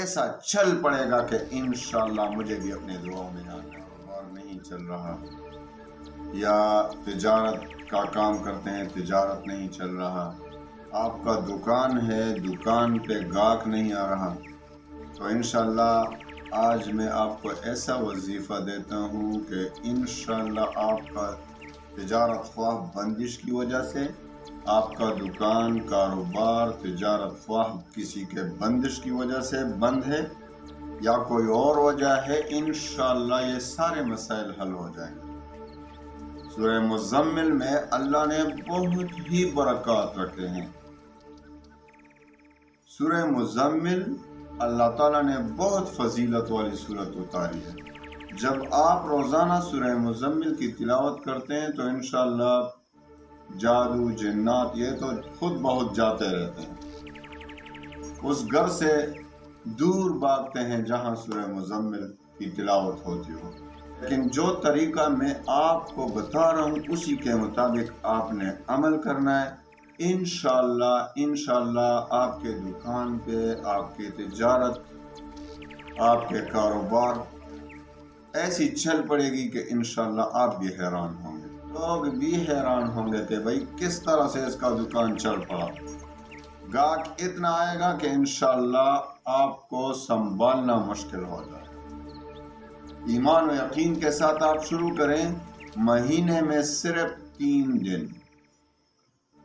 ایسا چل پڑے گا کہ انشاءاللہ مجھے بھی اپنے دعاؤں میں یاد رکھیں۔ کاروبار نہیں چل رہا، یا تجارت کا کام کرتے ہیں تجارت نہیں چل رہا، آپ کا دکان ہے دکان پہ گاہک نہیں آ رہا، تو انشاءاللہ آج میں آپ کو ایسا وظیفہ دیتا ہوں کہ انشاءاللہ آپ کا تجارت خواہ بندش کی وجہ سے، آپ کا دکان کاروبار تجارت خواہ کسی کے بندش کی وجہ سے بند ہے یا کوئی اور وجہ ہے، انشاءاللہ یہ سارے مسائل حل ہو جائیں گے۔ سورہ مزمل میں اللہ نے بہت ہی برکات رکھے ہیں۔ سورہ مزمل اللہ تعالیٰ نے بہت فضیلت والی صورت اتاری ہے۔ جب آپ روزانہ سورہ مزمل کی تلاوت کرتے ہیں تو انشاءاللہ جادو جنات یہ تو خود بہت جاتے رہتے ہیں، اس گھر سے دور بھاگتے ہیں جہاں سورہ مزمل کی تلاوت ہوتی ہو۔ لیکن جو طریقہ میں آپ کو بتا رہا ہوں اسی کے مطابق آپ نے عمل کرنا ہے، انشاءاللہ آپ کے دکان پہ، آپ کی تجارت، آپ کے کاروبار ایسی چل پڑے گی کہ انشاءاللہ آپ بھی حیران ہوں گے، لوگ بھی حیران ہوں گے کہ بھائی کس طرح سے اس کا دکان چل پڑا۔ گاہک اتنا آئے گا کہ انشاءاللہ آپ کو سنبھالنا مشکل ہو جائے۔ ایمان و یقین کے ساتھ آپ شروع کریں، مہینے میں صرف 3 دن،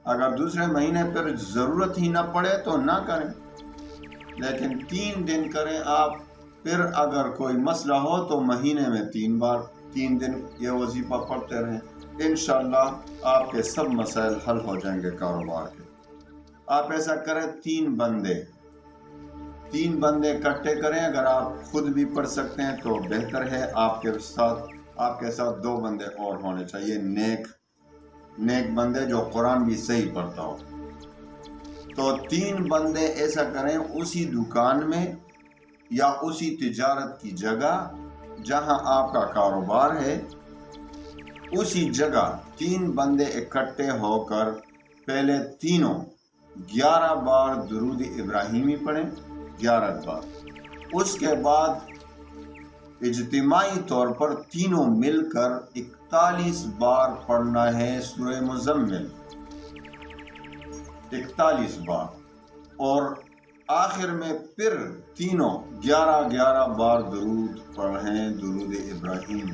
اگر دوسرے مہینے پر ضرورت ہی نہ پڑے تو نہ کریں، لیکن 3 دن کریں آپ۔ پھر اگر کوئی مسئلہ ہو تو مہینے میں 3 دن یہ وظیفہ پڑھتے رہیں، انشاءاللہ آپ کے سب مسائل حل ہو جائیں گے کاروبار کے۔ آپ ایسا کریں، 3 بندے اکٹھے کریں، اگر آپ خود بھی پڑھ سکتے ہیں تو بہتر ہے، آپ کے ساتھ 2 بندے اور ہونے چاہیے، نیک بندے جو قرآن بھی صحیح پڑھتا ہو۔ تو 3 بندے ایسا کریں، اسی دکان میں یا اسی تجارت کی جگہ جہاں آپ کا کاروبار ہے، اسی جگہ 3 بندے اکٹھے ہو کر پہلے تینوں 11 بار درود ابراہیمی پڑھیں، 11 بار۔ اس کے بعد اجتماعی طور پر تینوں مل کر 41 بار پڑھنا ہے سورہ مزمل، 41 بار، اور آخر میں پھر تینوں 11 بار درود پڑھیں، درود ابراہیم۔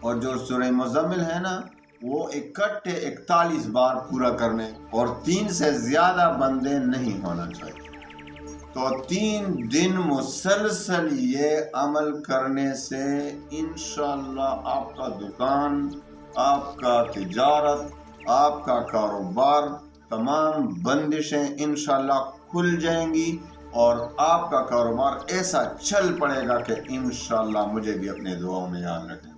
اور جو سورہ مزمل ہے نا وہ اکٹھے 41 بار پورا کرنے، اور 3 سے زیادہ بندے نہیں ہونا چاہیے۔ تو 3 دن مسلسل یہ عمل کرنے سے انشاءاللہ آپ کا دکان، آپ کا تجارت، آپ کا کاروبار، تمام بندشیں انشاءاللہ کھل جائیں گی، اور آپ کا کاروبار ایسا چل پڑے گا کہ انشاءاللہ مجھے بھی اپنے دعاؤں میں یاد رکھیں۔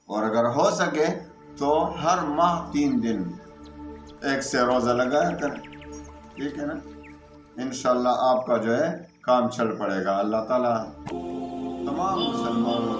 اور اگر ہو سکے تو ہر ماہ 3 دن ایک سے روزہ لگایا کریں، ٹھیک ہے نا؟ انشاءاللہ آپ کا جو ہے کام چل پڑے گا۔ اللہ تعالیٰ تمام مسلمانوں